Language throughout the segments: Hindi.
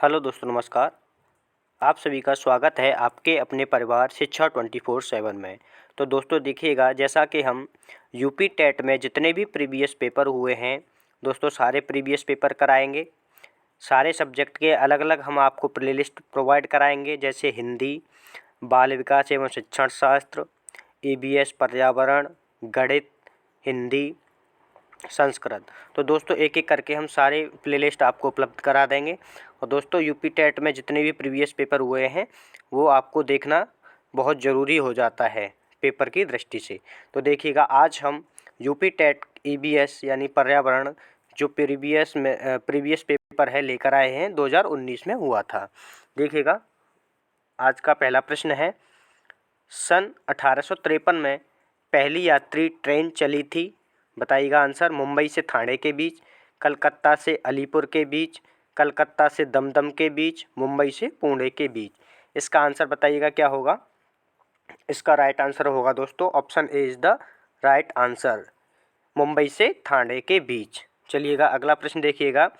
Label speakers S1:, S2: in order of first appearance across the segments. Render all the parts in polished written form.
S1: हेलो दोस्तों, नमस्कार। आप सभी का स्वागत है आपके अपने परिवार शिक्षा 24/7 में। तो दोस्तों देखिएगा, जैसा कि हम यूपी टेट में जितने भी प्रीवियस पेपर हुए हैं दोस्तों, सारे प्रीवियस पेपर कराएंगे। सारे सब्जेक्ट के अलग अलग हम आपको प्लेलिस्ट प्रोवाइड कराएंगे, जैसे हिंदी, बाल विकास एवं शिक्षण शास्त्र, ईवीएस, पर्यावरण, गणित, हिंदी, संस्कृत। तो दोस्तों एक एक करके हम सारे प्लेलिस्ट आपको उपलब्ध करा देंगे। और दोस्तों यूपी टेट में जितने भी प्रीवियस पेपर हुए हैं वो आपको देखना बहुत ज़रूरी हो जाता है पेपर की दृष्टि से। तो देखिएगा, आज हम यूपी टेट ईवीएस यानी पर्यावरण जो प्रीवियस पेपर है लेकर आए हैं, 2019 में हुआ था। देखिएगा, आज का पहला प्रश्न है, सन 1853 में पहली यात्री ट्रेन चली थी। बताइएगा आंसर। मुंबई से ठाणे के बीच, कलकत्ता से अलीपुर के बीच, कलकत्ता से दमदम के बीच, मुंबई से पुणे के बीच। इसका आंसर बताइएगा क्या होगा। इसका राइट आंसर होगा दोस्तों option A is the right answer, Mumbai से ठाणे के बीच। चलिएगा अगला प्रश्न देखिएगा,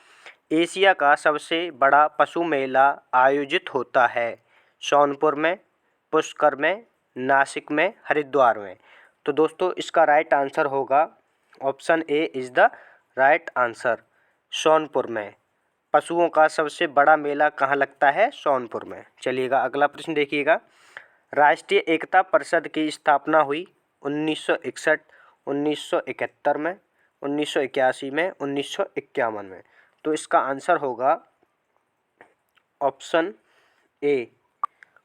S1: एशिया का सबसे बड़ा पशु मेला आयोजित होता है। सोनपुर में, पुष्कर में, नासिक में, हरिद्वार में। तो दोस्तों इसका राइट आंसर होगा option A is the right answer, Sonpur में। पशुओं का सबसे बड़ा मेला कहाँ लगता है? सोनपुर में। चलिएगा अगला प्रश्न देखिएगा, राष्ट्रीय एकता परिषद की स्थापना हुई 1961, 1971 में, 1981 में, 1951 में। तो इसका आंसर होगा ऑप्शन ए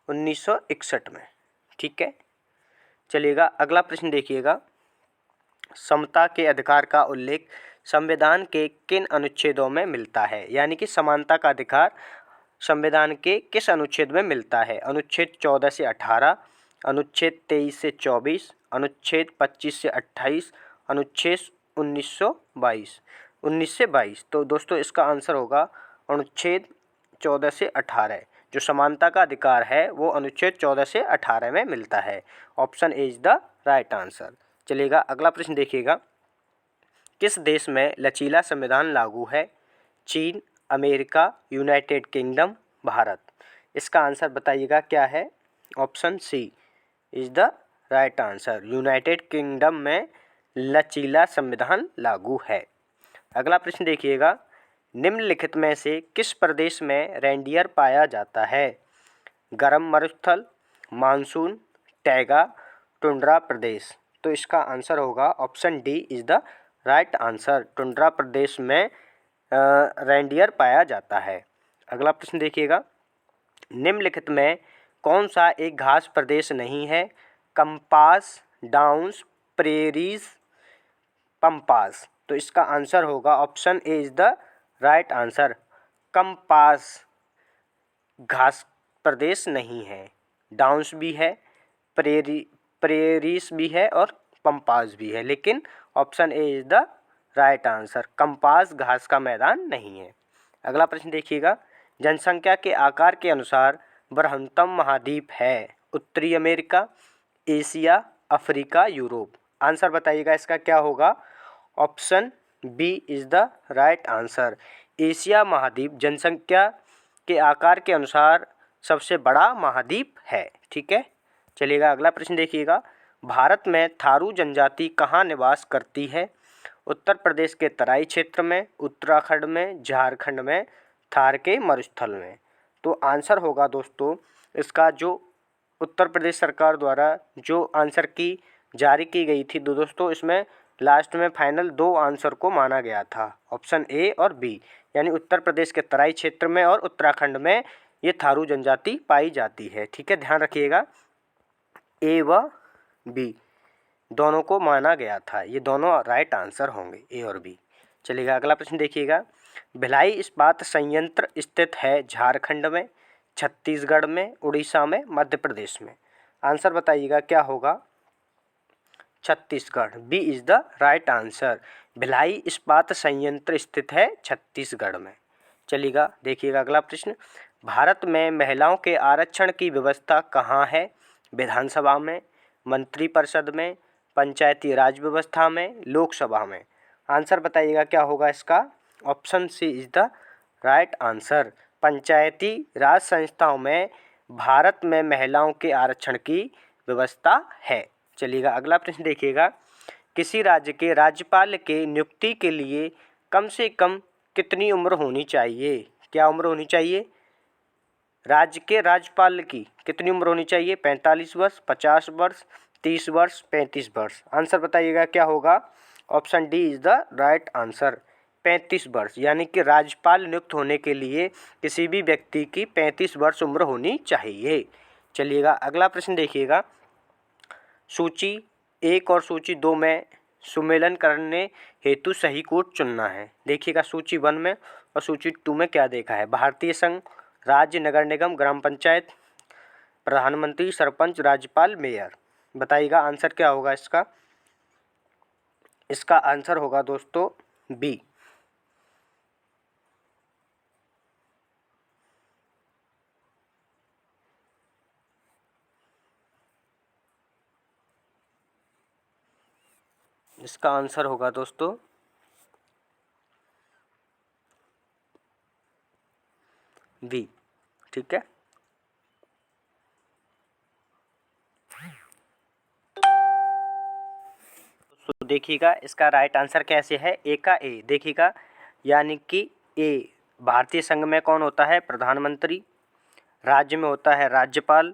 S1: 1961 में। ठीक है। चलिएगा अगला प्रश्न देखिएगा, समता के अधिकार का उल्लेख संविधान के किन अनुच्छेदों में मिलता है? यानी कि समानता का अधिकार संविधान के किस अनुच्छेद में मिलता है? अनुच्छेद 14 से 18, अनुच्छेद 23 से 24, अनुच्छेद 25 से 28, अनुच्छेद 19 से 22। तो दोस्तों इसका आंसर होगा अनुच्छेद 14 से 18। जो समानता का अधिकार है वो अनुच्छेद 14 से 18 में मिलता है। Option A is the right answer. चलिएगा अगला प्रश्न देखिएगा, किस देश में लचीला संविधान लागू है? चीन, अमेरिका, यूनाइटेड किंगडम, भारत। इसका आंसर बताइएगा क्या है। Option C is the right answer, United Kingdom में लचीला संविधान लागू है। अगला प्रश्न देखिएगा, निम्नलिखित में से किस प्रदेश में रेंडियर पाया जाता है? गर्म मरुस्थल, मानसून, टैगा, टुंड्रा प्रदेश। तो इसका आंसर होगा option D is the right answer, tundra प्रदेश में रेंडियर पाया जाता है। अगला प्रश्न देखिएगा, निम्नलिखित में कौन सा एक घास प्रदेश नहीं है? Compass, downs, prairies, pampas. तो इसका आंसर होगा option A is the right answer, compass घास प्रदेश नहीं है। डाउन्स भी है, प्रेरीज भी है और पंपास भी है, लेकिन option A is the right answer, compass घास का मैदान नहीं है। अगला प्रश्न देखिएगा, जनसंख्या के आकार के अनुसार बृहत्तम महाद्वीप है? उत्तरी America, Asia, Africa, Europe. Answer बताइएगा इसका क्या होगा। Option B is the right answer, Asia महाद्वीप जनसंख्या के आकार के अनुसार सबसे बड़ा महाद्वीप है। ठीक है। चलिएगा अगला प्रश्न देखिएगा, भारत में थारू जनजाति कहाँ निवास करती है? उत्तर प्रदेश के तराई क्षेत्र में, उत्तराखंड में, झारखंड में, थार के मरुस्थल में। तो आंसर होगा दोस्तों इसका जो उत्तर प्रदेश सरकार द्वारा जो आंसर की जारी की गई थी, दोस्तों इसमें लास्ट में फाइनल दो आंसर को माना गया था, ऑप्शन ए और बी, यानी उत्तर प्रदेश के तराई क्षेत्र में और उत्तराखंड में ये थारू जनजाति पाई जाती है। ठीक है, ध्यान रखिएगा, ए व बी दोनों को माना गया था, ये दोनों राइट आंसर होंगे, ए और बी। चलिएगा अगला प्रश्न देखिएगा, भिलाई इस्पात संयंत्र स्थित है झारखंड में, छत्तीसगढ़ में, उड़ीसा में, मध्य प्रदेश में। आंसर बताइएगा क्या होगा। Chhattisgarh, B is the right answer, Bhilai इस्पात संयंत्र स्थित है छत्तीसगढ़ में। चलिएगा देखिएगा अगला प्रश्न, भारत में महिलाओं के आरक्षण की व्यवस्था कहाँ है? विधानसभा में, मंत्रिपरिषद में, पंचायती राज व्यवस्था में, लोकसभा में। आंसर बताइएगा क्या होगा इसका। Option C is the right answer, पंचायती राज संस्थाओं में भारत में महिलाओं के आरक्षण की व्यवस्था है। चलिएगा अगला प्रश्न देखिएगा, किसी राज्य के राज्यपाल के नियुक्ति के लिए कम से कम कितनी उम्र होनी चाहिए? क्या उम्र होनी चाहिए? राज्य के राज्यपाल की कितनी उम्र होनी चाहिए? 45 वर्ष, 50 वर्ष, 30 वर्ष, 35 वर्ष। आंसर बताइएगा क्या होगा? Option D is the right answer, 35 वर्ष। यानी कि राज्यपाल नियुक्त होने के लिए किसी भी व्यक्ति की 35 वर्ष उम्र होनी चाहिए। चलिएगा अगला प्रश्न देखिएगा, सूची 1 और सूची 2 में सुमेलन करने हेतु सही कोड चुनना है। देखिएगा सूची 1 में और सूची 2 में क्या देखा है? भारतीय संघ, राज्य, नगर निगम, ग्राम पंचायत, प्रधानमंत्री, सरपंच, राज्यपाल, मेयर। बताइएगा आंसर क्या होगा इसका? इसका आंसर होगा दोस्तों बी। इसका आंसर होगा दोस्तों बी। ठीक है, तो देखिएगा इसका राइट आंसर कैसे है? ए का ए। देखिएगा यानी कि ए, भारतीय संघ में कौन होता है? प्रधानमंत्री। राज्य में होता है राज्यपाल।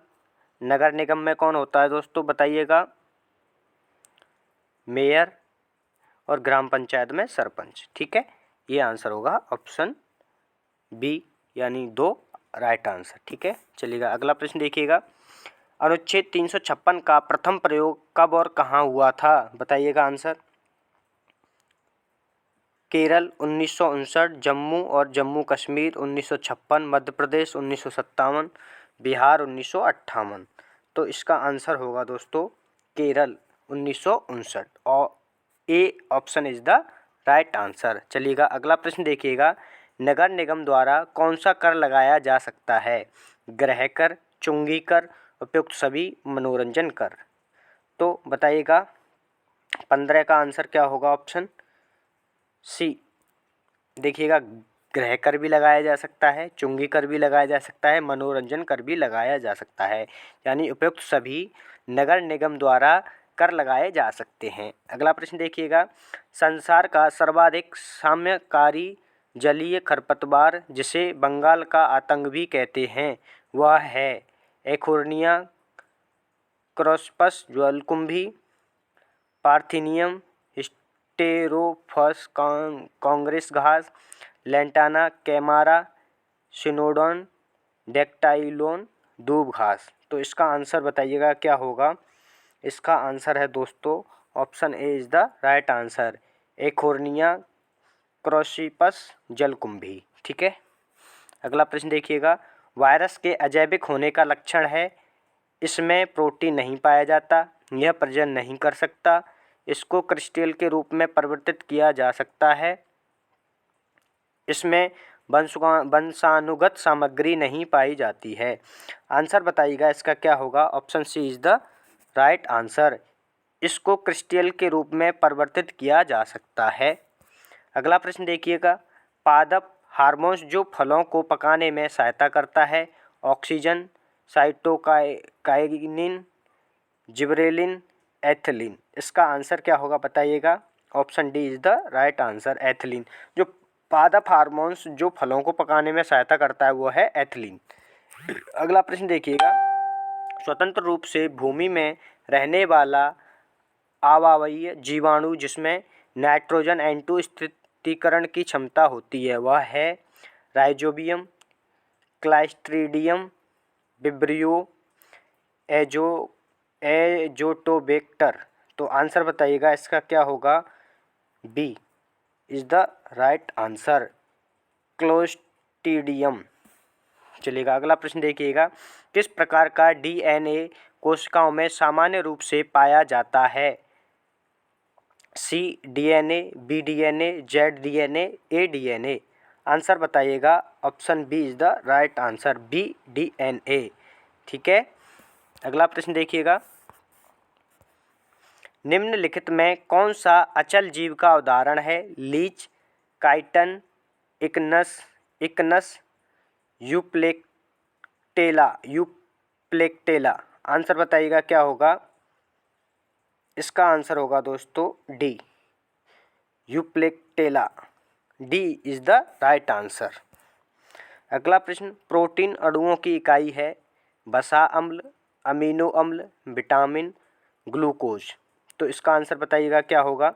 S1: नगर निगम में कौन होता है दोस्तों? बताइएगा मेयर। और ग्राम पंचायत में सरपंच। ठीक है, ये आंसर होगा ऑप्शन बी यानी 2 राइट आंसर। ठीक है, चलिएगा अगला प्रश्न देखिएगा, अनुच्छेद 356 का प्रथम प्रयोग कब और कहाँ हुआ था? बताइएगा आंसर। केरल 1959, जम्मू और जम्मू कश्मीर 1956, मध्य प्रदेश 1957, बिहार 1958। तो इसका आंसर होगा दोस्तों केरल 1959 और A option is the right answer. चलिएगा अगला प्रश्न देखिएगा, नगर निगम द्वारा कौन सा कर लगाया जा सकता है? गृह कर, चुंगी कर, उपयुक्त सभी, मनोरंजन कर। तो बताइएगा 15 का आंसर क्या होगा? Option C. देखिएगा गृह कर भी लगाया जा सकता है, चुंगी कर भी लगाया जा सकता है, मनोरंजन कर भी लगाया जा सकता है, यानी उपयुक्त सभी नगर निगम द्वारा कर लगाए जा सकते हैं। अगला प्रश्न देखिएगा, संसार का सर्वाधिक साम्यकारी जलीय खरपतवार जिसे बंगाल का आतंक भी कहते हैं वह है? एकोर्निया, क्रॉसपस ज्वालकुंभी, पार्थिनियम, हिस्टेरोफस कांग्रेस घास, लैंटाना कैमारा, सिनोडोन, डेक्टाइलोन, दूब घास। तो इसका आंसर बताइएगा क्या होगा? इसका आंसर है दोस्तों option A is the right answer, Eichhornia crassipes जलकुंभी। ठीक है, अगला प्रश्न देखिएगा, वायरस के अजैविक होने का लक्षण है? इसमें प्रोटीन नहीं पाया जाता, यह प्रजनन नहीं कर सकता, इसको क्रिस्टल के रूप में परिवर्तित किया जा सकता है, इसमें वंशानुगत सामग्री नहीं पाई जाती है। आंसर बताइएगा इसका क्या होगा? Option C is the right answer, इसको क्रिस्टल के रूप में परिवर्तित किया जा सकता है। अगला प्रश्न देखिएगा, पादप हार्मोन्स जो फलों को पकाने में सहायता करता है? Oxygen, cytokinin, gibberellin, ethylene. इसका आंसर क्या होगा बताइएगा? Option D is the right answer, ethylene. जो पादप हार्मोन्स जो फलों को पकाने में सहायता करता है वो है एथिलीन। अगला प्रश्न देखिएगा, स्वतंत्र रूप से भूमि में रहने वाला अवायवीय जीवाणु जिसमें नाइट्रोजन N2 स्थिरीकरण की क्षमता होती है वह है? Rhizobium, Clostridium, Vibrio, Azotobacter. तो आंसर बताइएगा इसका क्या होगा? B is the right answer, Clostridium. चलिएगा अगला प्रश्न देखिएगा, किस प्रकार का DNA कोशिकाओं में सामान्य रूप से पाया जाता है? C DNA, B DNA, Z DNA, A DNA। Answer बताइएगा, option B is the right answer, B DNA। ठीक है, अगला प्रश्न देखिएगा, निम्नलिखित में कौन सा अचल जीव का उदाहरण है? Leech, chiton, Echinus, Euplectella. Answer बताइएगा क्या होगा। इसका आंसर होगा दोस्तों D, Euplectella. D is the right answer. अगला प्रश्न, प्रोटीन अणुओं की इकाई है वसा अम्ल, अमीनो अम्ल, विटामिन, ग्लूकोज। तो इसका आंसर बताइएगा क्या होगा।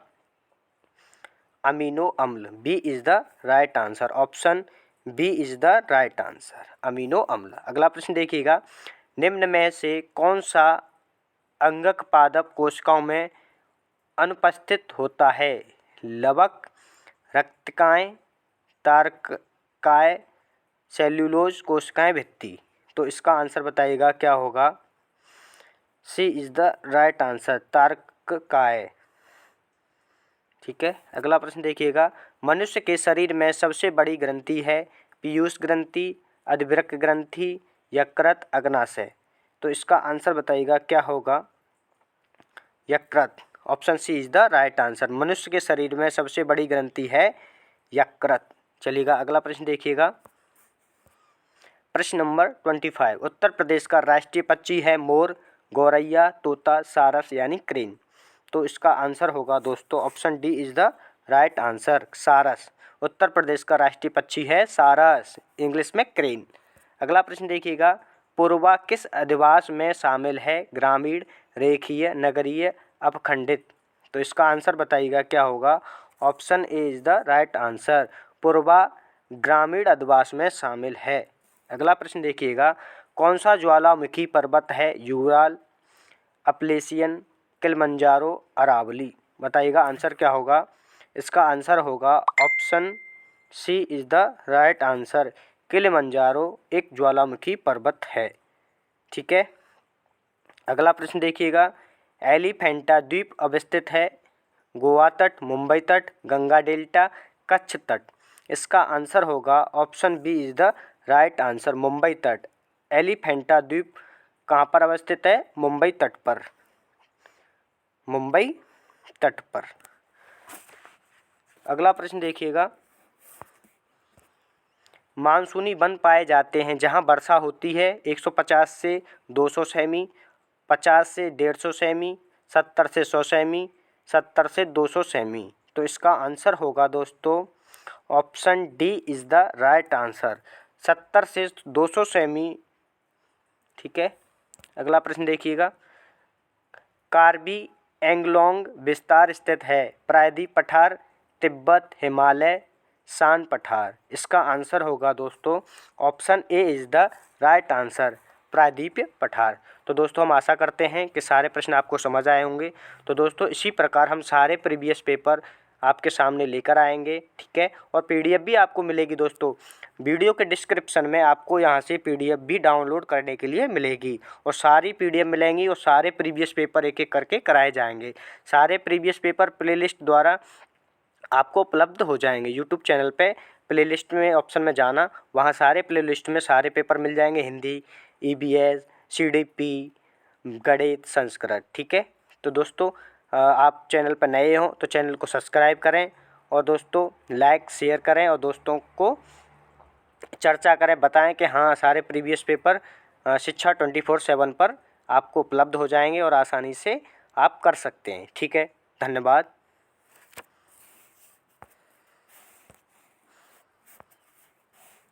S1: अमीनो अम्ल, B is the right answer. Option B is the right answer, amino अम्ल। अगला प्रश्न देखिएगा, निम्न में से कौन सा अंगक पादप कोशिकाओं में अनुपस्थित होता है। लवक, रक्तिकाएं, तारकाय, सेल्यूलोज कोशिकाएं, भित्ति। तो इसका आंसर बताइएगा क्या होगा। सी इज द राइट आंसर, तारकाय। ठीक है। अगला प्रश्न देखिएगा, मनुष्य के शरीर में सबसे बड़ी ग्रंथि है पीयूष ग्रंथि, अधिवृक्क ग्रंथि, यकृत, अग्नाशय। तो इसका आंसर बताइएगा क्या होगा। यकृत। Option C is the right answer. मनुष्य के शरीर में सबसे बड़ी ग्रंथि है यकृत। चलिएगा अगला प्रश्न देखिएगा, प्रश्न नंबर 25। उत्तर प्रदेश का राष्ट्रीय पक्षी है मोर, गौरैया, तोता, सारस यानी क्रेन। तो इसका आंसर होगा दोस्तों option D is the right answer, सारस। उत्तर प्रदेश का राष्ट्रीय पक्षी है सारस, इंग्लिश में क्रेन। अगला प्रश्न देखिएगा, पूर्वा किस अधिवास में शामिल है। ग्रामीण, रेखीय, नगरीय, अपखंडित। तो इसका आंसर बताइएगा क्या होगा। Option A is the right answer, पूर्वा ग्रामीण अधिवास में शामिल है। अगला प्रश्न देखिएगा, कौन सा ज्वालामुखी पर्वत है। Ural, Appalachian, Kilimanjaro, Aravalli. बताइएगा आंसर क्या होगा। इसका आंसर होगा option C is the right answer, Kilimanjaro एक ज्वालामुखी पर्वत है। ठीक है। अगला प्रश्न देखिएगा, एलिफेंटा द्वीप अवस्थित है। गोवा तट, मुंबई तट, गंगा डेल्टा, कच्छ तट। इसका आंसर होगा option B is the right answer, Mumbai तट। एलिफेंटा द्वीप कहाँ पर अवस्थित है। मुंबई तट पर, मुंबई तट पर। अगला प्रश्न देखिएगा, मानसूनी वन पाए जाते हैं जहां वर्षा होती है 150 से 200 सेमी, 50 से 150 सेमी, 70 से 100 सेमी, 70 से 200 सेमी। तो इसका आंसर होगा दोस्तों option D is the right answer, 70 से 200 सेमी। ठीक है। अगला प्रश्न देखिएगा, कार्बी एंगलोंग विस्तार स्थित है। प्रायद्वीप पठार, तिब्बत, हिमालय, शान पठार। इसका आंसर होगा दोस्तों option A is the right answer, प्रायद्वीप पठार। तो दोस्तों हम आशा करते हैं कि सारे प्रश्न आपको समझ आए होंगे। तो दोस्तों इसी प्रकार हम सारे प्रीवियस पेपर आपके सामने लेकर आएंगे। ठीक है। और पीडीएफ भी आपको मिलेगी दोस्तों। वीडियो के डिस्क्रिप्शन में आपको यहाँ से पीडीएफ भी डाउनलोड करने के लिए मिलेगी, और सारी पीडीएफ मिलेंगी और सारे प्रीवियस पेपर एक एक करके कराए जाएंगे। सारे प्रीवियस पेपर प्लेलिस्ट द्वारा आपको उपलब्ध हो जाएंगे। यूट्यूब चैनल पे प्लेलिस्ट में ऑप्शन में जाना, वहाँ सारे प्लेलिस्ट में सारे पेपर मिल जाएंगे, हिंदी, ईबीएस, सीडीपी, गणित, संस्कृत। ठीक है। तो दोस्तों आप चैनल पर नए हो तो चैनल को सब्सक्राइब करें, और दोस्तों लाइक शेयर करें, और दोस्तों को चर्चा करें, बताएं कि हाँ सारे प्रीवियस पेपर शिक्षा 24/7 पर आपको उपलब्ध हो जाएंगे और आसानी से आप कर सकते हैं। ठीक है। धन्यवाद।